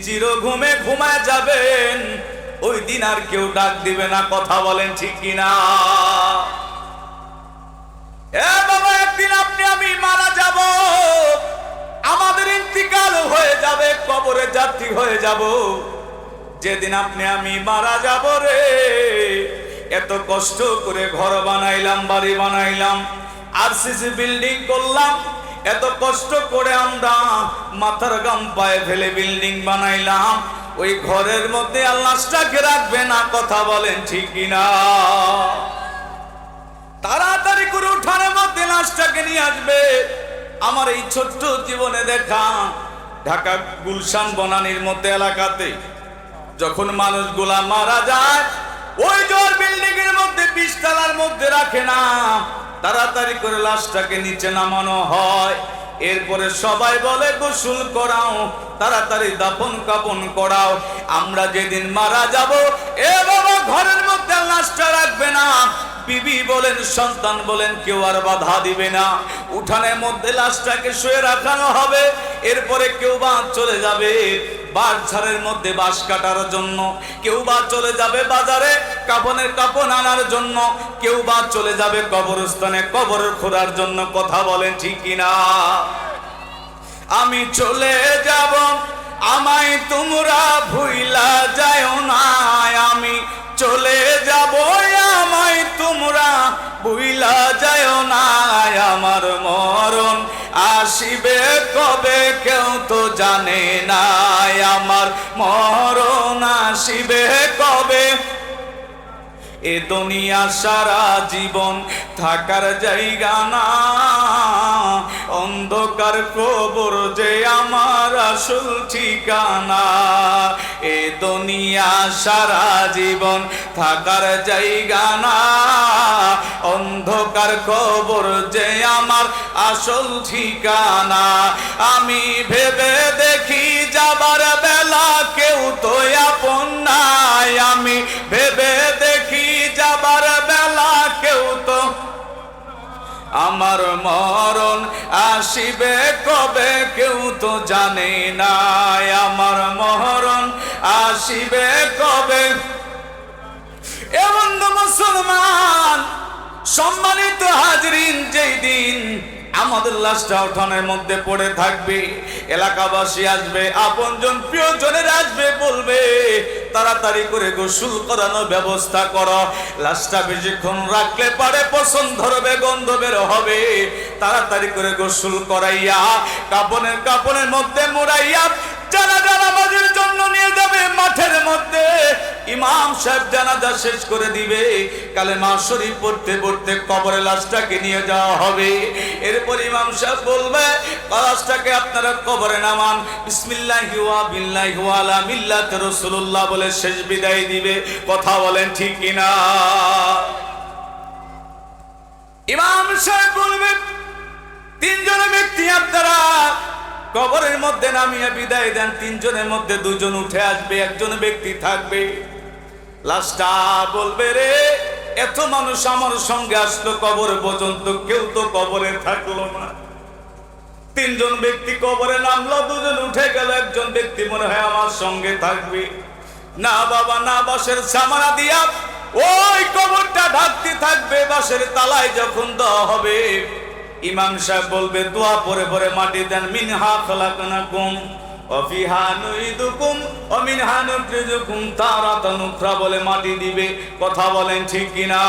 চির ঘুমে ঘুমায় যাবেন, ওই দিন আর কেউ ডাক দিবে না। কথা বলেন ঠিক কিনা? এ বাবা, একদিন আপনি আমি মারা যাব, আমাদের ইন্তিকাল হয়ে যাবে, কবরে যাত্রী হয়ে যাব। যেদিন আপনি আমি মারা যাব রে, এত কষ্ট করে ঘর বানাইলাম, বাড়ি বানাইলাম, আরসিসি বিল্ডিং করলাম, এত কষ্ট করে আমরা মাথার গাম পায়ে ফেলে বিল্ডিং বানাইলাম, ওই ঘরের মধ্যে আল্লাহটাকে রাখবে না। কথা বলেন ঠিক কিনা? তাড়াতাড়ি করে উঠানের মধ্যে লাশটাকে নিয়ে আসবে। আমার এই ছোট্ট জীবনে দেখা ঢাকা গুলশান বনানীর মধ্যে এলাকাতে যখন মানুষগুলা মারা যায়, ওই জোর বিল্ডিং এর মধ্যে 20 তলার মধ্যে রাখে না, তাড়াতাড়ি করে লাশটাকে নিচে নামানো হয়। এরপরে সবাই বলে গোসল করাও, তাড়াতাড়ি দাফন কাফন করাও। আমরা যেদিন মারা যাব, এ বাবা ঘরের মধ্যে লাশটা রাখবে না, বিবি বলেন সন্তান বলেন কেউ আর বাধা দিবে না। উঠানের মধ্যে লাশটাকে শুয়ে রাখানো হবে। এরপরে কেউ বা চলে যাবে বাঁশঝাড়ের মধ্যে বাঁশ কাটার জন্য, কেউ বা চলে যাবে বাজারে কাফনের কাফন আনার জন্য, কেউ বা চলে যাবে কবরস্থানে কবর খোঁড়ার জন্য। কথা বলেন ঠিক কিনা? আমি চলে যাব, আমায় তোমরা ভুইলা যাও না। আমি চলে যাব, আমায় তোমরা ভুইলা যাও না। আমার মরণ আসিবে কবে কেউ তো জানে না, আমার মরণ আসিবে কবে। এ দুনিয়া সারা জীবন থাকার জায়গা না, অন্ধকার কবর যে আমার আসল ঠিকানা। এ দুনিয়া সারা জীবন থাকার জায়গা না, অন্ধকার কবর যে আমার আসল ঠিকানা। আমি ভেবে দেখি যাবার বেলা কেউ তো আপন নাই, আমি ভেবে দেখি যাবার বেলা কেউ তো। আমার মরণ আসিবে কবে কেউ তো জানে না, আমার মরণ আসিবে কবে। এমন মুসলমান সম্মানিত হাজরিন, যেই দিন আমাদের লাশটা উঠানের মধ্যে পড়ে থাকবে, এলাকাবাসী আসবে, আপনজন প্রিয়জনের আসবে, বলবে তাড়াতাড়ি করে গোসল করানোর ব্যবস্থা করো। লাশটা বেশিক্ষণ রাখলে পারে পছন্দ ধরবে, গন্ধ বের হবে। তাড়াতাড়ি করে গোসল করাইয়া কাপনের মধ্যে মোড়াইয়া জানাজা নামাজের জন্য নিয়ে যাবে মাঠের মধ্যে। ইমাম সাহেব জানাজা শেষ করে দিবে, কালেমা শরীফ পড়তে পড়তে কবরে লাশটাকে নিয়ে যাওয়া হবে। এরপর ইমাম সাহেব বলবে লাশটাকে আপনারা কবরে নামান, বিসমিল্লাহি ওয়া বিল্লাহি ওয়া আলা মিল্লাতি রাসূলুল্লাহ বলে শেষ বিদায় দিবে। কথা বলেন ঠিক কিনা? ইমাম সাহেব বলবে 3 জন ব্যক্তি আপনারা কবরের মধ্যে নামিয়ে বিদায় দেন। 3 জনের মধ্যে 2 জন উঠে আসবে, 1 জন ব্যক্তি থাকবে। লাশটা বলবে রে, এত মানুষ আমার সঙ্গে আসলো কবর পর্যন্ত, কেউ তো কবরে থাকলো না। 3 জন ব্যক্তি কবরে নামলো, 2 জন উঠে গেল, 1 জন ব্যক্তি মনে হয় আমার সঙ্গে থাকবে। না বাবা না, বাঁশের সামানা দিয়া ওই কবরটা ঢাকতে থাকবে। বাঁশের তালায় যখন দেওয়া হবে, ইমাম সাহেব বলবে দোয়া পরে পরে মাটি দেন। মিনহা খালাকনাকুম ওয়া ফিহা নুইদুকুম ওয়া মিনহা নুখরিজুকুম তারাতান উখরা বলে মাটি দিবে। কথা বলেন ঠিক কিনা?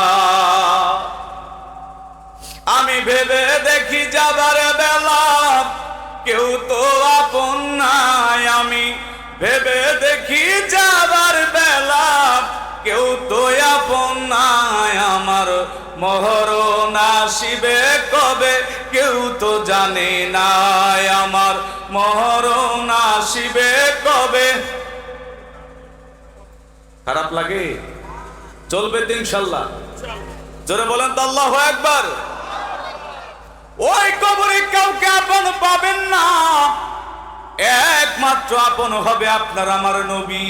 আমি ভেবে দেখি যাবার বেলা কেউ তো আপন নাই, আমি ভেবে দেখি যাবার বেলা কেউ তো আপন নাই। আমার মরণ আসিবে কবে কেউ তো জানে না, আমার মরণ আসিবে কবে। খারাপ লাগে? চলবে তো ইনশাআল্লাহ। জোরে বলেন তো আল্লাহু আকবার। ওই কবরে কাউকে আপন পাবেন না, একমাত্র আপন হবে আপনার আমার নবী।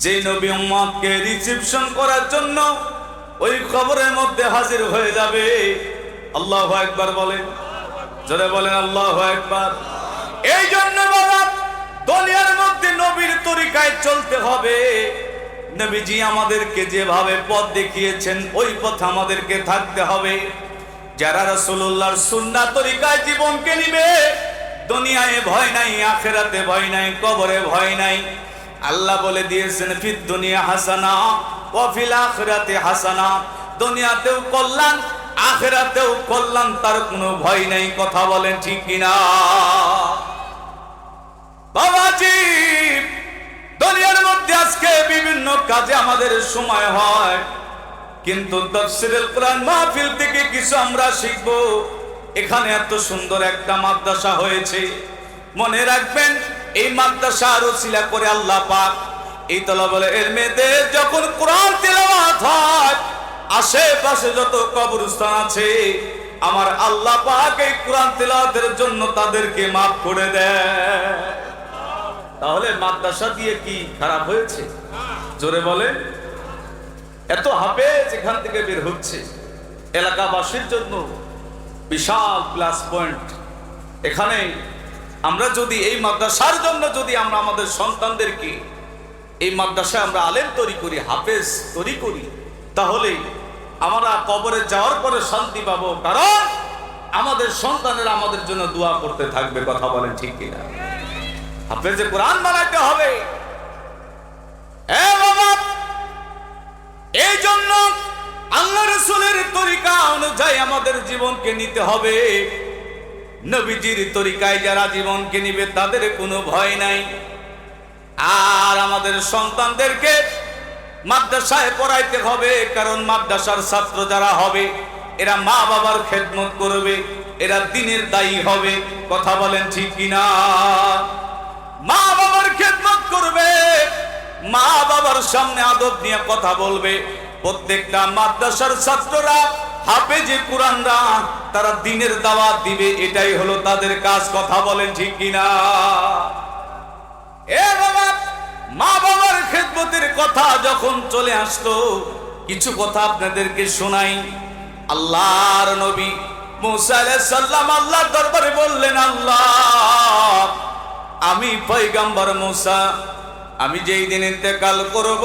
যে নবী উম্মতকে রিসিপশন করার জন্য ওই কবরের মধ্যে হাজির হয়ে যাবে। আল্লাহু আকবার বলেন, জোরে বলেন আল্লাহু আকবার। এই জন্য বাবা তরিকায় চলতে হবে। নবীজি আমাদেরকে যেভাবে পথ দেখিয়েছেন ওই পথে আমাদেরকে থাকতে হবে। যারা রাসূলুল্লাহর সুন্নাহ তরিকায় জীবনকে নিবে, দুনিয়ায় ভয় নাই, আখিরাতে ভয় নাই, কবরে ভয় নাই। আল্লাহ বলে দিয়েছেন ফিদ দুনিয়া হাসানা ওয়া ফিল আখিরাতি হাসানা, দুনিয়াতেও কল্যাণ আখিরাতেও কল্যাণ, তার কোনো ভয় নাই। কথা বলেন ঠিক কিনা? বাবাজি, দুনিয়ার মধ্যে আজকে বিভিন্ন কাজে আমাদের সময় হয়, কিন্তু তাফসীরুল কোরআন মাহফিল থেকে কিছু আমরা শিখব। এখানে এত সুন্দর একটা মাদ্রাসা হয়েছে, মনে রাখবেন এই মাদ্রাসার ওসিলা করে আল্লাহ পাক এই তলাবুল ইলমেদের যখন কোরআন তেলাওয়াত হয়, আশেপাশে যত কবরস্থান আছে আমার আল্লাহ পাক এই কোরআন তেলাওয়াতের জন্য তাদেরকে মাফ করে দেয়। তাহলে মাদ্রাসা দিয়ে কি খারাপ হয়েছে? জোরে বলেন। এত হাফেজ এখান থেকে বের হচ্ছে, এলাকাবাসীর জন্য বিশাল প্লাস পয়েন্ট। এখানে আমরা যদি এই মাদ্রাসার জন্য যদি আমরা আমাদের সন্তানদেরকে এই মাদ্রাসায় আমরা আলেম তৈরি করি, হাফেজ তৈরি করি, তাহলে আমরা কবরে যাওয়ার পরে শান্তি পাবো, কারণ আমাদের সন্তানেরা আমাদের জন্য দোয়া করতে থাকবে। কথা বলেন ঠিক কিনা? হাফেজে কোরআন বানাইতে হবে। এই জন্য আল্লাহ রাসূলের তরিকা অনুযায়ী আমাদের জীবনকে নিতে হবে। নবীজির তরিকায় যারা জীবনকে নিবে তাদের কোনো ভয় নাই। আর আমাদের সন্তানদেরকে মাদ্রাসায় পড়াইতে হবে, কারণ মাদ্রাসার ছাত্র যারা হবে এরা মা বাবার খেদমত করবে, এরা দ্বীনের দায়ী হবে। কথা বলেন ঠিক কিনা? মা বাবার খেদমত করবে, মা বাবার সামনে আদব নিয়ে কথা বলবে। প্রত্যেকটা মাদ্রাসার ছাত্ররা হাফেজে কোরআনরা তারা দ্বীনের দাওয়াত দিবে, এটাই হলো তাদের কাজ। কথা বলেন ঠিক কিনা? এ বাবা, মা বাবার খেদমতের কথা যখন চলে আসতো, কিছু কথা আপনাদেরকে শোনাই। আল্লাহর নবী মুসা আলাইহিস সালাম আল্লাহর দরবারে বললেন, আল্লাহ আমি পয়গম্বর মুসা, আমি যেই দিন ইন্তেকাল করব,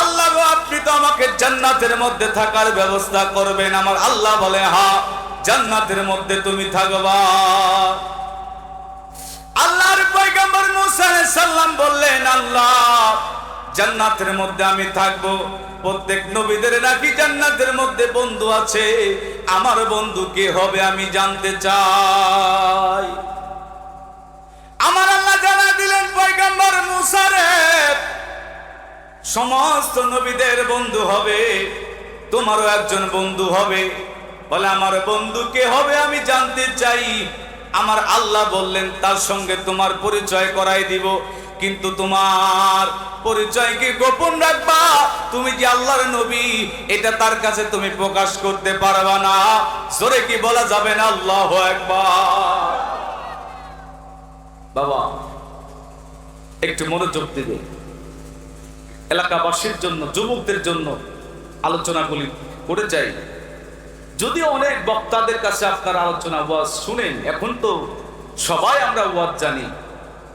আল্লাহ আপনি তো আমাকে জান্নাতের মধ্যে থাকার ব্যবস্থা করবেন। আমার আল্লাহ বলে, হ্যাঁ জান্নাতের মধ্যে তুমি থাকবা। আল্লাহর পয়গম্বর মুসা আলাইহিস সালাম বললেন, আল্লাহ জান্নাতের মধ্যে আমি থাকবো। প্রত্যেক নবীদের নাকি জান্নাতের মধ্যে বন্ধু আছে, আমার বন্ধু কে হবে আমি জানতে চাই। আমার আল্লাহ জানা দিলেন, পয়গম্বর মুসা রে, সমস্ত নবীদের বন্ধু হবে, তোমারও একজন বন্ধু হবে। বলে, আমার বন্ধু কে হবে আমি জানতে চাই। আমার আল্লাহ বললেন, তার সঙ্গে তোমার পরিচয় করাই দিব, কিন্তু তোমার পরিচয়কে গোপন রাখবা। তুমি যে আল্লাহর নবী এটা তার কাছে তুমি প্রকাশ করতে পারবা না। জোরে কি বলা যাবে না? আল্লাহু আকবার। বাবা একটু মনোযোগ দিবে, এলাকাবাসীর জন্য, যুবকদের জন্য আলোচনাগুলি করে যাই। যদিও অনেক বক্তাদের কাছে আপনার আলোচনা ওয়াজ শুনেন, এখন তো সবাই আমরা ওয়াজ জানি,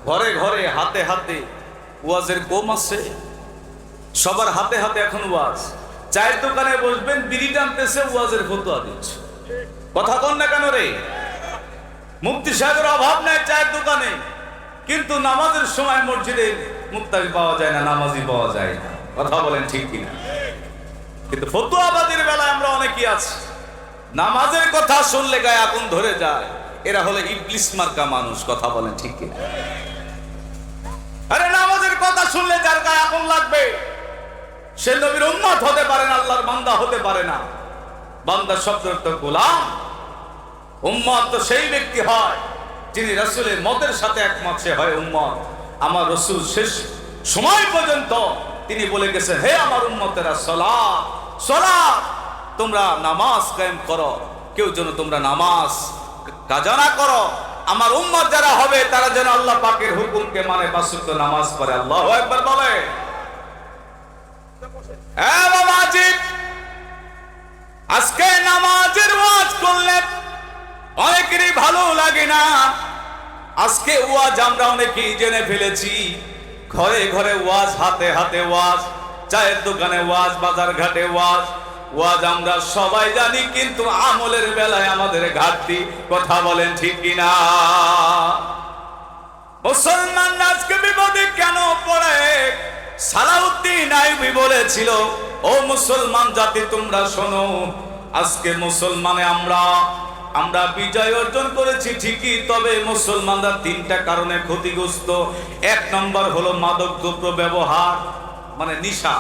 ঘরে ঘরে হাতে হাতে ওয়াজের কম আছে, সবার হাতে হাতে এখন ওয়াজ। চায়ের দোকানে বসবেন, বিড়ি টানতেছে, ওয়াজের ফতোয়া দিচ্ছে। কথা কন না কেন রে? মুফতি সাহেবের অভাব নাই চায়ের দোকানে, কিন্তু নামাজের সময় মসজিদে মুফতি পাওয়া যায় না, নামাজি পাওয়া যায় না। কথা বলেন ঠিক কিনা? কিন্তু ফতোয়াবাদীর বেলায় আমরা অনেকেই আছি, নামাজের কথা শুনলে গায়ে আগুন ধরে যায়। এরা হলো ইবলিস মার্কা মানুষ। কথা বলেন ঠিক কিনা? আরে নামাজের কথা শুনলে যার গায়ে আগুন লাগবে সে নবীর উম্মত হতে পারে না, আল্লাহর বান্দা হতে পারে না। বান্দা শব্দের তো গোলাম, উম্মত তো সেই ব্যক্তি হয় যিনি রাসূলের মতের সাথে একমত, সে হয় উম্মত। আমার রাসূল শেষ সময় পর্যন্ত তিনি বলে গেছেন, হে আমার উম্মতেরা, সালাত সালাত, তোমরা নামাজ কায়েম করো, কেউ যেন তোমরা নামাজ কাজা না করো। আমার উম্মত যারা হবে তারা যেন আল্লাহ পাকের হুকুমকে মানে, পাঁচ ওয়াক্ত নামাজ পড়ে। আল্লাহু আকবার বলে। আজকে নামাজের ওয়াজ করলে অনেকেরই ভালো লাগে না। আজকে ওয়াজ আমরা অনেকেই জেনে ফেলেছি, ঘরে ঘরে ওয়াজ, হাতে হাতে ওয়াজ, চায়ের দোকানে ওয়াজ, বাজার ঘাটে ওয়াজ। ওয়াজ আমরা সবাই জানি, কিন্তু আমলের বেলায় আমাদের ঘাটতি। কথা বলেন ঠিক কিনা? মুসলমান আজকে বিপদে কেন পড়ে? সালাউদ্দিন আইয়ুবী বলেছিল, ও মুসলমান জাতি তোমরা শোনো, আজকে মুসলমানে আমরা বিজয় অর্জন করেছি ঠিকই, তবে মুসলমানরা তিনটা কারণে ক্ষতিগ্রস্ত। এক নম্বর হলো মাদক দ্রব্য ব্যবহার, মানে নেশা।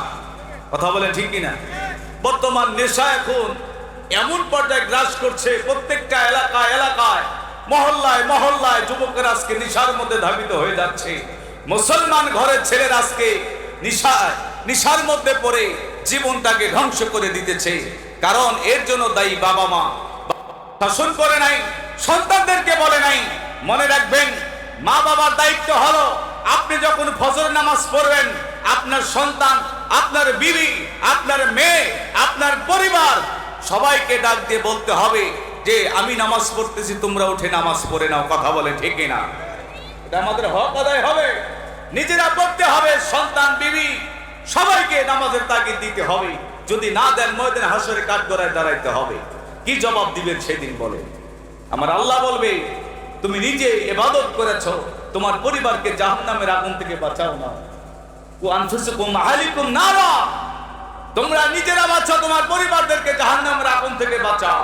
কথা বলে ঠিক কিনা? বর্তমান নেশা এখন এমন পর্যায়ে গ্রাস করছে, প্রত্যেকটা এলাকায় মহল্লায় মহল্লায় যুবকের আজকে নেশার মধ্যে ধাবিত হয়ে যাচ্ছে। মুসলমান ঘরের ছেলের আজকে নেশার মধ্যে পড়ে জীবনটাকে ধ্বংস করে দিতেছে। কারণ এর জন্য দায়ী বাবা মা। শাসন করে নাই, সন্তানদেরকে বলে নাই। মনে রাখবেন, মা বাবার দায়িত্ব হলো, আপনি যখন ফজর নামাজ পড়বেন, আপনার সন্তান, আপনার বিবি, আপনার মেয়ে, আপনার পরিবার সবাইকে ডাক দিয়ে বলতে হবে যে আমি নামাজ পড়তেছি, তোমরা উঠে নামাজ পড়ে নাও। কথা বলে ঠিক না? এটা আমাদের হক আদায় হবে, নিজেরা পড়তে হবে। সন্তান, বিবি সবাইকে নামাজের তাগিদ দিতে হবে। যদি না দেন, ময়দানে হাসরে কাঠগড়ায় দাঁড়াইতে হবে। কি জবাব দিবেন সেদিন? বলে আমার আল্লাহ বলবে, তুমি নিজে ইবাদত করেছো, তোমার পরিবারকে জাহান্নামের আগুন থেকে বাঁচাও না। ওয়া আনফুসুকুম আহলিকুম নারা, তোমরা নিজেরা বাঁচাও, তোমার পরিবারদেরকে জাহান্নামের আগুন থেকে বাঁচাও।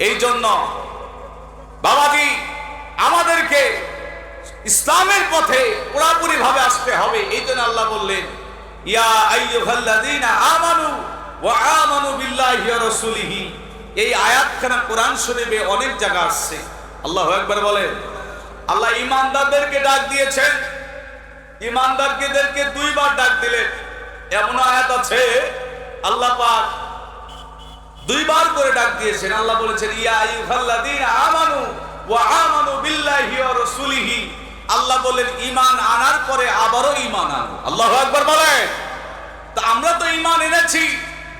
এই জন্য বাবাজি আমাদেরকে ইসলামের পথে পুরোপুরি ভাবে আসতে হবে। এই জন্য আল্লাহ বললেন, ইয়া আইয়ুহাল্লাযীনা আমানু ওয়া আমানু বিল্লাহি ওয়া রাসূলিহি। এই আয়াতখানা কোরআন শরীফে অনেক জায়গা আসছে। আল্লাহু আকবার বলেন। আল্লাহ ঈমানদারদেরকে ডাক দিয়েছেন, ঈমানদারদেরকে দুইবার ডাক দিলেন। এমন আয়াত আছে আল্লাহ পাক দুইবার করে ডাক দিয়েছেন। আল্লাহ বলেছেন, ইয়া আইয়ুহাল্লাযীনা আমানু ওয়া আমানু বিল্লাহি ওয়া রাসূলিহি। আল্লাহ বলেন ঈমান আনার পরে আবারও ঈমান আনো। আল্লাহু আকবার বলেন। তো আমরা তো ঈমান এনেছি,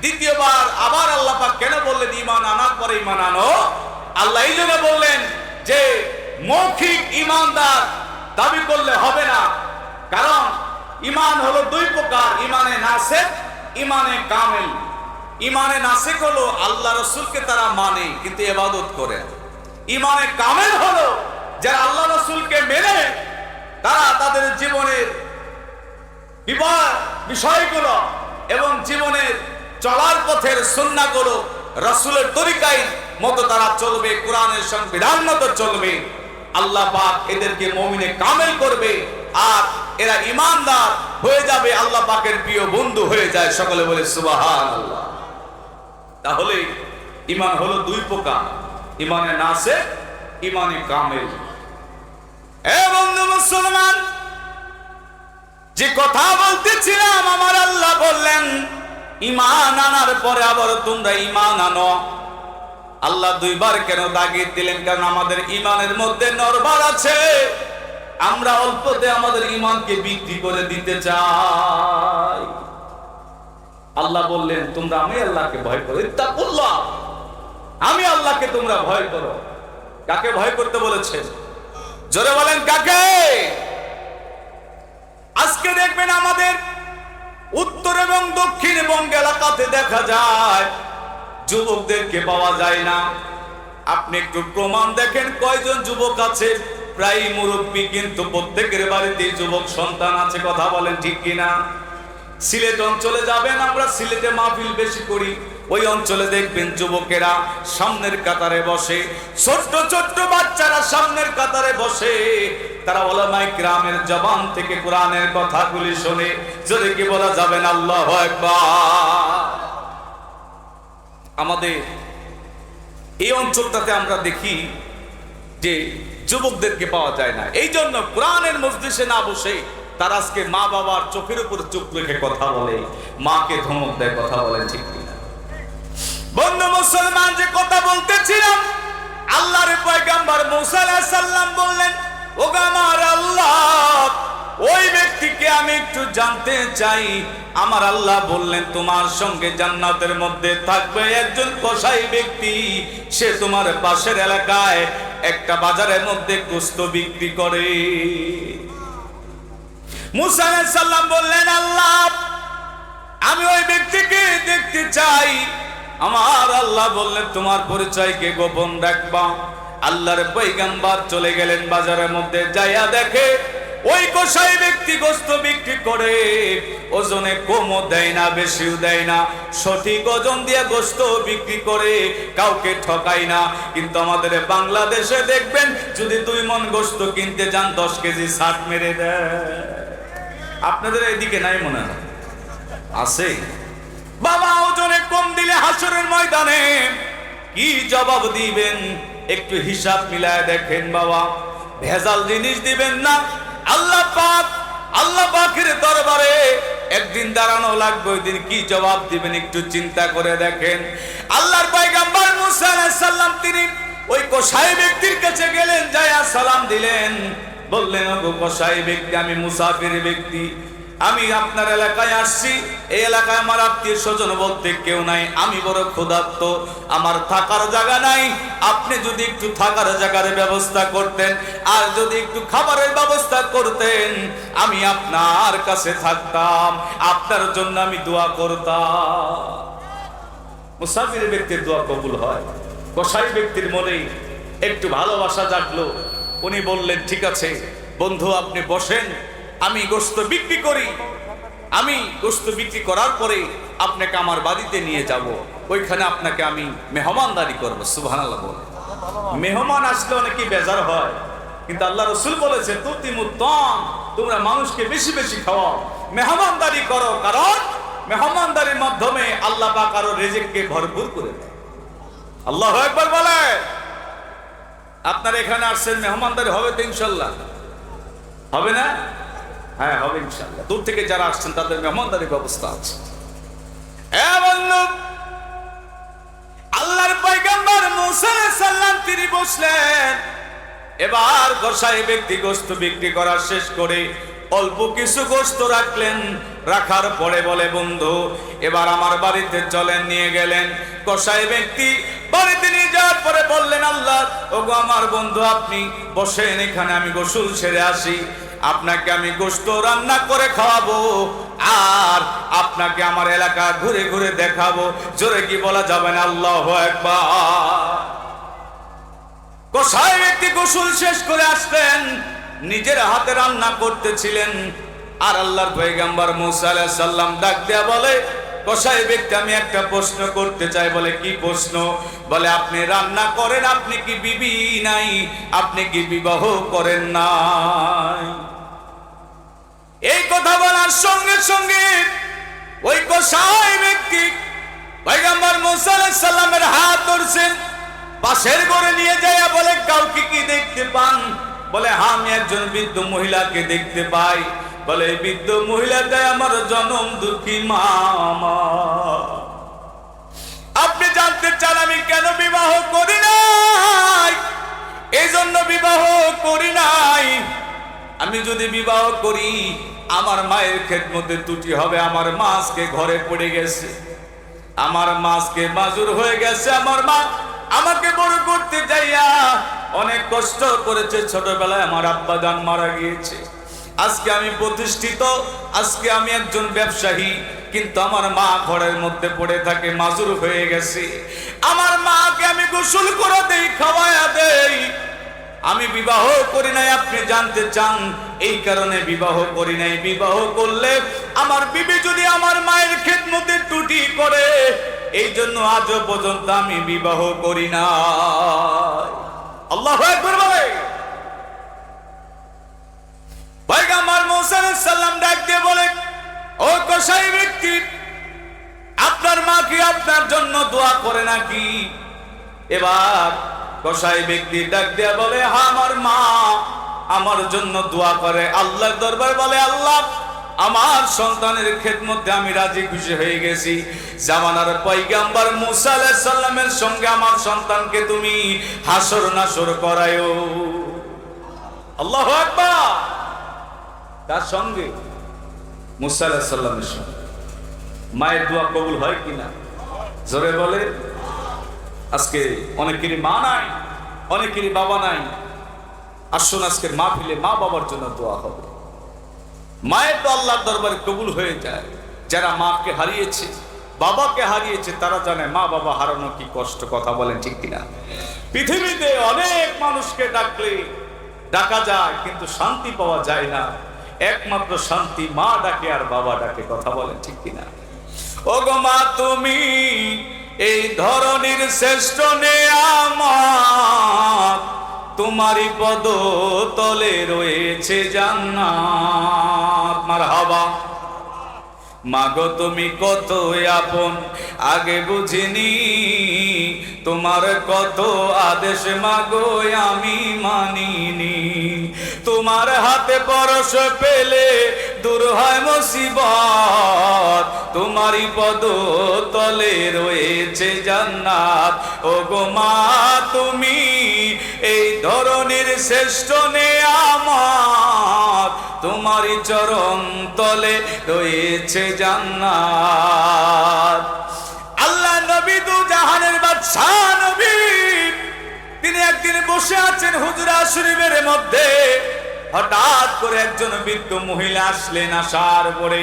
দ্বিতীয়বার আবার আল্লাহ পাক কেন বললেন ঈমান আনার পরে ঈমান আনো? আল্লাহ এই জন্য বললেন যে মৌখিক ঈমানদার দাবি করলে হবে না। কারণ ঈমান হলো দুই প্রকার, ঈমানে নাসিক, ঈমানে কামিল। ঈমানে নাসিক হলো আল্লাহ রাসূলকে তারা মানে কিন্তু ইবাদত করে। ঈমানে কামিল হলো যারা আল্লাহ রাসূলকে মেনে তারা তাদের জীবনের বিষয়গুলো এবং জীবনের চলার পথের সুন্নাহগুলো রাসূলের তরিকায় মতো তারা চলবে, কোরআনের সংবিধান মতো চলবে। আল্লাহ পাক এদেরকে মুমিনে কামিল করবে, আর এরা ঈমানদার হয়ে যাবে, আল্লাহ পাকের প্রিয় বন্ধু হয়ে যায়। সকলে বলে সুবহানাল্লাহ। তাহলে ঈমান হলো দুই প্রকার, ঈমানে নাসিক, ঈমানে কামিল। এ বন্ধু মুসলমান, যে কথা বলতেছিলাম, আমার আল্লাহ বললেন ঈমান আনার পরে আবার তোমরা ঈমান আনো। আল্লাহ দুইবার কেন তাগিদ দিলেন? কারণ আমাদের ঈমানের মধ্যে নরবার আছে। আমরা অল্পতে আমাদের ঈমানকে বিক্রি করে দিতে চাই। আল্লাহ বললেন তোমরা আমি আল্লাহকে ভয় করো, ইত্তাকুল্লাহ, আমি আল্লাহকে তোমরা ভয় করো। কাকে ভয় করতে বলেছেন? জোরে বলেন কাকে? আজকে দেখবেন আমাদের উত্তর এবং দক্ষিণ বঙ্গ এলাকাতে দেখা যায় যুবকদেরকে পাওয়া যায় না। আপনি একটু প্রমাণ দেখেন, কয়জন যুবক আছে? প্রায় মুরব্বী, কিন্তু প্রত্যেকের বাড়িতে যুবক সন্তান আছে। কথা বলেন ঠিক কিনা? সিলেট অঞ্চলে যাবেন, আমরা সিলেটে মাহফিল বেশি করি, ওই অঞ্চলে দেখবেন যুবকেরা সামনের কাতারে বসে, ছোট্ট ছোট্ট বাচ্চারা সামনের কাতারে বসে, তারা উলামায়ে কিরামের জবান থেকে কোরআনের কথাগুলি শুনে। যদি কি বলা যাবেন আল্লাহু আকবার? আমাদের এই অঞ্চলটাতে আমরা দেখি যে যুবকদেরকে পাওয়া যায় না। এই জন্য কোরআনের মজলিসে না বসে তারা আজকে মা বাবার চোখের উপর চোখ রেখে কথা বলে, মাকে ধমক দেয়। কথা বলেন ঠিক কিনা? বন্ধু মুসলমান, যে কথা বলতেছিলাম, আল্লাহর পয়গম্বর মুসা আলাইহিস সালাম বললেন, ওগো আমার আল্লাহ, ওই ব্যক্তিকে আমি একটু জানতে চাই। আমার আল্লাহ বললেন, তোমার সঙ্গে জান্নাতের মধ্যে থাকবে একজন কসাই ব্যক্তি, সে তোমার পাশের এলাকায় একটা বাজারের মধ্যে গোশত বিক্রি করে। মুসা আলাইহিস সালাম বললেন, আল্লাহ আমি ওই ব্যক্তিকে দেখতে চাই। আমার আল্লাহ বললেন, তোমার পরিচয়কে গোপন রাখবা। আল্লাহর পয়গম্বর চলে গেলেন বাজারের মধ্যে, যাইয়া দেখে ওই কসাই ব্যক্তি গোশত বিক্রি করে, ওজনে কমও দেয় না বেশিও দেয় না, সঠিক ওজন দিয়ে গোশত বিক্রি করে, কাউকে ঠকায় না। কিন্তু আমাদের বাংলাদেশে দেখবেন, যদি 2 মণ গোশত কিনতে যান 10 কেজি ছাড় মেরে দেয়। আপনাদের এদিকে নাই মনে হয়? আছে? বাবা ওজনে কম দিলে হাসরের ময়দানে কি জবাব দিবেন? একটু হিসাব মিলায় দেখেন বাবা, ভেজাল জিনিস দিবেন না। আল্লাহ পাকের দরবারে একদিন দাঁড়ানো লাগবে, ওই দিন কি জবাব দিবেন একটু চিন্তা করে দেখেন। আল্লাহর পয়গম্বর মুসা আলাইহিস সালাম তিনি ওই কসাই ব্যক্তির কাছে গেলেন, যায়া সালাম দিলেন, বললেন, ওগো কসাই ব্যক্তি, আমি মুসাফির ব্যক্তি, আমি আপনার এলাকায় আসছি। এই এলাকায় আমার আত্মীয় স্বজন বলতে কেউ নাই, আমি বড় ক্ষুধার্ত, আমার থাকার জায়গা নাই। আপনি যদি একটু থাকার জায়গার ব্যবস্থা করতেন, আর যদি একটু খাবারের ব্যবস্থা করতেন, আমি আপনার কাছে থাকতাম, আপনার জন্য আমি দোয়া করতাম। মুসাফির ব্যক্তির দোয়া কবুল হয়। কসাই ব্যক্তির মনে একটু ভালোবাসা জাগলো। উনি বললেন, ঠিক আছে বন্ধু, আপনি বসেন, আমি গোশত বিক্রি করি, আমি গোশত বিক্রি করার পরে আপনাকে আমার বাড়িতে নিয়ে যাব, ওইখানে আপনাকে আমি মেহমানদারি করবো। সুবহানাল্লাহ বলে। মেহমান আসলে অনেকে বেজার হয়, কিন্তু আল্লাহ রাসূল বলেছে, তুতিমুত্তাম, তোমরা মানুষকে বেশি বেশি খাওয়াও, মেহমানদারি করো, কারণ মেহমানদারির মাধ্যমে আল্লাহ পাক আরো রিজিককে ভরপুর করে দেয়। আল্লাহু আকবার বলে। আপনারা এখানে আসছেন, মেহমানদারি হবে তো ইনশাআল্লাহ? হবে না? হ্যাঁ হবে ইনশাআল্লাহ। দূর থেকে যারা আসছেন তাদের মেহমানদারির ব্যবস্থা আছে। আল্লাহর পয়গম্বর মুসা আলাইহিস সালাম তিনি বসলেন। এবার কসাই ব্যক্তি গোশত বিক্রি করা শেষ করে অল্প কিছু গোশত রাখলেন। রাখার পরে বলে, বন্ধু এবার আমার বাড়িতে চলেন। নিয়ে গেলেন। কসাই ব্যক্তি বাড়িতে নিয়ে যাওয়ার পরে বললেন, আল্লাহ ওগো আমার বন্ধু, আপনি বসেন এখানে, আমি গোসল সেরে আসি, আপনাকে আমি গোশত রান্না করে খাওয়াবো, আর আপনাকে আমার এলাকা ঘুরে ঘুরে দেখাবো। জোরে কি বলা যাবে না? আল্লাহু আকবার। কসাই ব্যক্তি গোসল শেষ করে আসলেন, নিজের হাতে রান্না করতেছিলেন। আর আল্লাহর পয়গম্বর মুসা আলাইহিস সালাম ডাক দেয়া বলে, কসাই ব্যক্তি আমি একটা প্রশ্ন করতে চাই। বলে, কি প্রশ্ন? বলে, আপনি রান্না করেন, আপনি কি বিবি নাই? আপনি কি বিবাহ করেন নাই? এই কথা বলার সঙ্গে সঙ্গে ওই কসাই ব্যক্তি পয়গম্বর মুসা আলাইহিস সালামের হাত ধরছেন, পাশের ঘরে নিয়ে যায়। বলে, কাউকে কি দেখতে পান? বলে, হ্যাঁ আমি একজন বৃদ্ধ মহিলাকে দেখতে পাই। বলে, বৃদ্ধ মহিলাটাই আমার জনম দুঃখী মামা। আপনি জানতে চান আমি কেন বিবাহ করি নাই? এই জন্য বিবাহ করি নাই, আমি যদি বিবাহ করি আমার মায়ের খেদমতে ত্রুটি হবে। আমার মা আজকে ঘরে পড়ে গেছে, আমার মা আজকে মাজুর হয়ে গেছে। আমার মা আমাকে বড় করতে যাইয়া অনেক কষ্ট করেছে। ছোটবেলায় আমার আব্বা জান মারা গিয়েছে। আজকে আমি প্রতিষ্ঠিত, আজকে আমি একজন ব্যবসায়ী, কিন্তু আমার মা ঘরের মধ্যে পড়ে থাকে, মাজুর হয়ে গেছে। আমার মাকে আমি গোসল করে দেই, খাওয়ায়া দেই। আমি বিবাহ করি নাই। আপনি জানতে চান এই কারণে বিবাহ করি নাই। বিবাহ করলে আমার বিবি যদি আমার মায়ের খেদমতে ত্রুটি করে, এই জন্য আজও পর্যন্ত আমি বিবাহ করি না। আল্লাহু আকবার বলে। পয়গম্বর মুসা আলাইহিস সালাম ডাক দিয়ে বলে, ও কসাই ব্যক্তি, আপনার মা কি আপনার জন্য দোয়া করে নাকি? এবার কসাই ব্যক্তি ডাক দিয়ে বলে, হ্যাঁ আমার মা আমার জন্য দোয়া করে। আল্লাহর দরবার বলে, আল্লাহ আমার সন্তানের খেদমতে আমি রাজি খুশি হয়ে গেছি। জামানার পয়গম্বর মুসা আলাইহিস সালামের সঙ্গে আমার সন্তানকে তুমি হাসর নাসর করায়ো। আল্লাহু আকবার। তার সঙ্গে মুসা আলাইহিস সালামের সঙ্গে মায়ের দোয়া কবুল হয় কিনা? জোরে বলে। আজকে অনেকেরই মা নাই, অনেকেরই বাবা নাই। আসুন আজকের মাহফিলে মা বাবার জন্য দোয়া হবে। মায়ের তো আল্লাহর দরবারে কবুল হয়ে যায়। যারা মাকে হারিয়েছে, বাবাকে হারিয়েছে, তারা জানে মা বাবা হারানো কি কষ্ট। কথা বলেন ঠিক কিনা? পৃথিবীতে অনেক মানুষকে ডাকলে ডাকা যায়, কিন্তু শান্তি পাওয়া যায় না। একমাত্র শান্তি মা ডাকে আর বাবা ডাকে। কথা বলেন ঠিক কিনা? ও গো মা, তুমি এই ধরনের শ্রেষ্ঠ নেয়ামত, তোমারই পদ তলে রয়েছে জান্নাত। মারহাবা। মাগো তুমি কত আপন আগে বুঝিনি, তোমার কত আদেশ মাগো আমি মানিনি। তোমার হাতে পরশ পেলে দূর হয় মুসিবত, তোমারই পদ তলে রয়েছে জান্নাত। ও গো মা, তুমি এই ধরনের শ্রেষ্ঠ নেয়ামত, তোমারই চরণ তলে রয়েছে জান্নাত। আল্লাহ নবী দু জাহানের বাদশা নবী, তিনি একদিন বসে আছেন হুজরা শরীফের মধ্যে। হঠাৎ করে একজন বৃদ্ধ মহিলা আসলেন। আসার পরে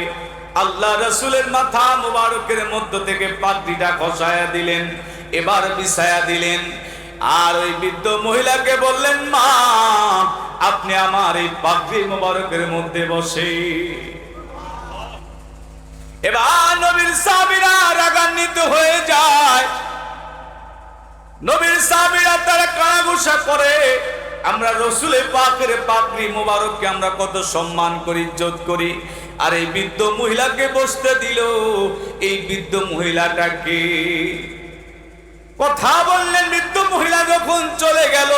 আল্লাহ রাসূলের মাথা মুবারকের মধ্য থেকে পাগড়িটা খসায়া দিলেন, এবার বিছায়া দিলেন। আর ওই বৃদ্ধ মহিলাকে বললেন, মা আপনি আমার এই পাগড়ি মুবারকের মধ্যে বসে। এবার নবীর সাহাবীরা রাগান্বিত হয়ে যায়। নবীর সাহাবীরা তারা কানাঘুষা করে, আমরা রাসূল পাকের পাগড়ি মুবারককে আমরা কত সম্মান করি, ইজ্জত করি, আর এই বৃদ্ধ মহিলাকে বসতে দিল। এই বৃদ্ধ মহিলাটাকে কথা বললেন। বৃদ্ধ মহিলা যখন চলে গেল,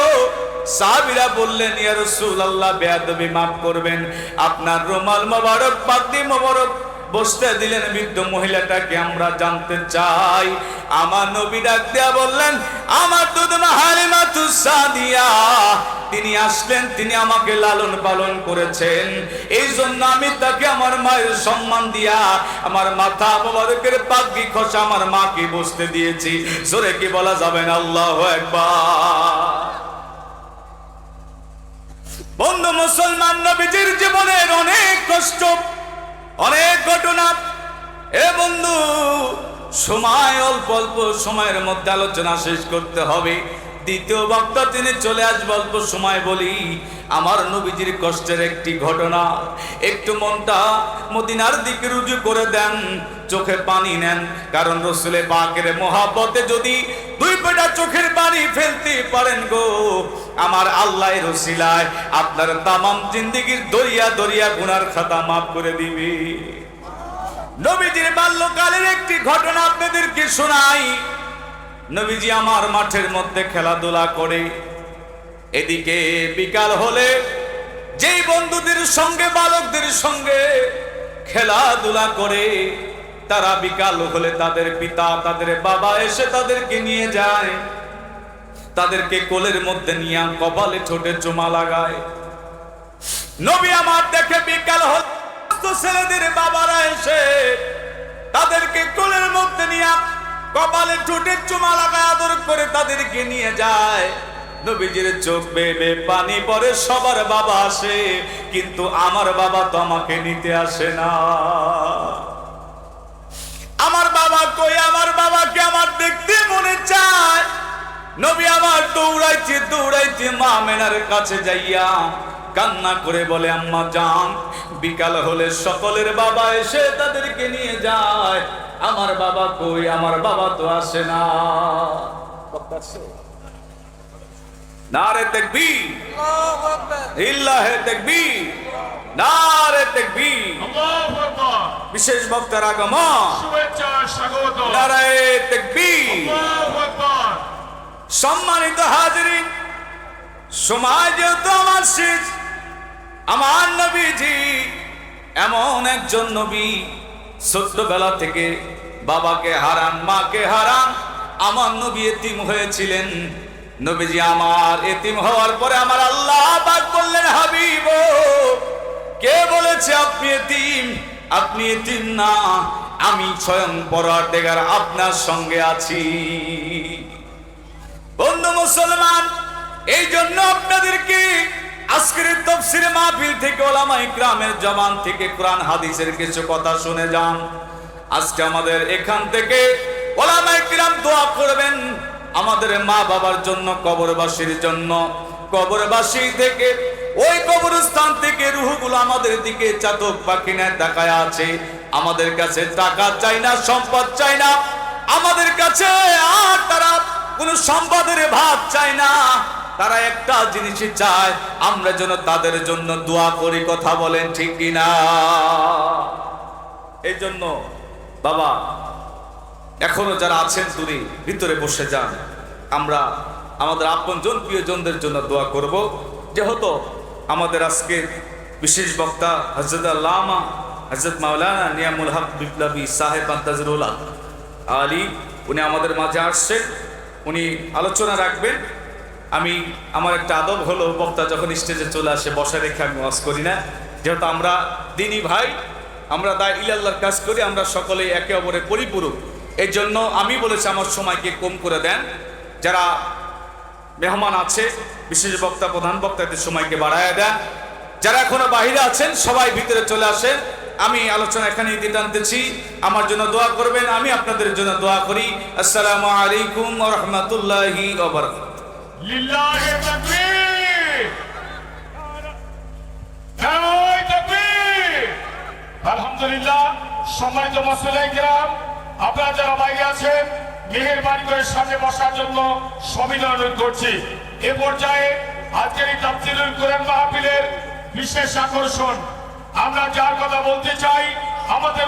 সাহাবীরা বললেন, ইয়া রাসূলুল্লাহ, বেয়াদবি মাফ করবেন, আপনার রুমাল মোবারক পাগড়ি মোবারক বসতে দিলেন বৃদ্ধ মহিলাটাকে, আমরা জানতে চাই। আমার নবী ডাক দেয়া বললেন, আমার দুধমা হালিমাতুস সাদিয়া, তিনি আসলেন, তিনি আমাকে লালন পালন করেছেন, এই জন্য আমি তাকে আমার মায়ের সম্মান দিয়া আমার মাথা মোবারকের পাগড়ি খসা আমার মাকে বসতে দিয়েছি। জোরে কি বলা যাবে না? আল্লাহু আকবার। বন্ধু মুসলমান, নবীজির জীবনের অনেক কষ্ট, অনেক ঘটনা। এ বন্ধু, সময় অল্প অল্প সময়ের মধ্যে আলোচনা শেষ করতে হবে। দ্বিতীয় বক্তা তিনি চলে আসবে, অল্প সময় বলি আমার নবীজির কষ্টের একটি ঘটনা। একটু মনটা মদিনার দিকে রুজু করে দেন, চোখে পানি নেন, কারণ রাসূল পাকের মহব্বতে যদি দুই ফোঁটা চোখের পানি ফেলতে পারেন গো, আমার আল্লাহর ওসিলায় আপনার তামাম জিন্দেগীর দরিয়া দরিয়া গুনার খাতা মাফ করে দিবে। নবীজির বাল্যকালের একটি ঘটনা আপনাদেরকে শোনাই। নবীজি আমার মাঠের মধ্যে খেলাধুলা করে, এদিকে বিকাল হলে যেই বন্ধুদের সঙ্গে বালকদের সঙ্গে খেলাধুলা করে, তারা বিকাল হলে তাদের পিতা তাদের বাবা এসে তাদেরকে নিয়ে যায়, তাদেরকে কোলের মধ্যে নিয়ে কপালে ঠোঁটে চুমা লাগায়। নবী আমার দেখে বিকাল হলে ছেলেদের বাবারা এসে তাদেরকে কোলের মধ্যে নিয়ে কপালে ঠোঁটে চুমা লাগায় আদর করে তাদেরকে নিয়ে যায়। নবীজির চোখ বেয়ে পানি পড়ে। সবার বাবা আসে, কিন্তু আমার বাবা তো আমাকে নিতে আসে না। আমার বাবা কই? আমার বাবাকে আমার দেখতে মনে চায়। নবী আমার দৌড়াইতে দৌড়াইতে মা মেনার কাছে যাইয়া কান্না করে বলে, আম্মা জান, বিকাল হলে সকলের বাবা এসে তাদেরকে নিয়ে যায়, আমার বাবা কই? আমার বাবা তো আসে না। নারে তাকবীর, আল্লাহু আকবার, ইল্লাহে তাকবীর, নারে তাকবীর, আল্লাহু আকবার। বিশেষ বক্তার আগমন, শুভেচ্ছা স্বাগত, নারে তাকবীর, আল্লাহু আকবার। সম্মানিত হাজিরিন, সমাজ তো আমার শেষ। আমার নবীজি এমন একজন নবী, ছোট্টবেলা থেকে বাবাকে হারান, মাকে হারান। আমার নবী এতিম হয়েছিলেন। নবীজি আমার এতিম হওয়ার পরে আমার আল্লাহ পাক বললেন, হাবিব, কে বলেছে আপনি এতিম? আপনি এতিম না, আমি স্বয়ং পরওয়ারদিগার আপনার সঙ্গে আছি। বন্ধু মুসলমান, এই জন্য আপনাদেরকে আজকের এই তাফসীর মাহফিল থেকে উলামায়ে কিরামের জবান থেকে কোরআন হাদিসের কিছু কথা শুনে যান। আজকে আমাদের এখান থেকে উলামায়ে কিরাম দোয়া করবেন আমাদের মা বাবার জন্য, কবরবাসীর জন্য। কবরবাসী থেকে ওই কবরস্থান থেকে রূহগুলো আমাদের দিকে চাতক পাখি ন্যায় তাকায় আছে। আমাদের কাছে টাকা চাই না, সম্পদ চাই না, আমাদের কাছে আর তারা কোনো সম্পদের ভাগ চায় না। তারা একটা জিনিসই চায়, আমরা যেন তাদের জন্য দোয়া করি। কথা বলেন ঠিক কিনা? এই জন্য বাবা, এখনো যারা আছেন দূরে, ভিতরে বসে যান। আমরা আমাদের আপনজন প্রিয়জনদের জন্য দোয়া করব। যেহেতু আমাদের আজকে বিশেষ বক্তা হযরত আল্লামা হযরত মাওলানা নিয়ামুল হক বিপ্লবী সাহেব আন্তাজরুল আলী, উনি আমাদের মাঝে আসছেন, উনি আলোচনা রাখবেন। আমার একটা আদব হলো, বক্তা যখন স্টেজে চলে আসে বসা রেখে আমি ওয়াজ করি না। যেহেতু আমরা দিনী ভাই, আমরা দায় ইলাল্লাহর কাজ করি, আমরা সকলেই একে অপরের পরিপূরক। এই জন্য আমি বলেছি আমার সময়কে কম করে দেন। যারা মেহমান আছে, বিশেষ বক্তা প্রধান বক্তাদের সময়কে বাড়ায় দেন। যারা এখনো বাহিরে আছেন সবাই ভিতরে চলে আসেন। আমি আলোচনা এখানেই দিয়ে টানতেছি। আমার জন্য দোয়া করবেন, আমি আপনাদের জন্য দোয়া করি। আসসালামু আলাইকুম ওয়া রাহমাতুল্লাহি ওয়া বারাকাতুহু। লিল্লাহি তাকবীর, নারায়ে তাকবীর। আলহামদুলিল্লাহ। সম্মানিত মুসলিম কিরাম, আপনারা যারা বাইরে আছেন মেহেরবানি করে সামনে বসার জন্য সবিনয় অনুরোধ করছি। এ পর্যায়ে আজকের এই তাফসীরুল কোরআন মাহফিলের বিশেষ আকর্ষণ, আমরা যার কথা বলতে চাই আমাদের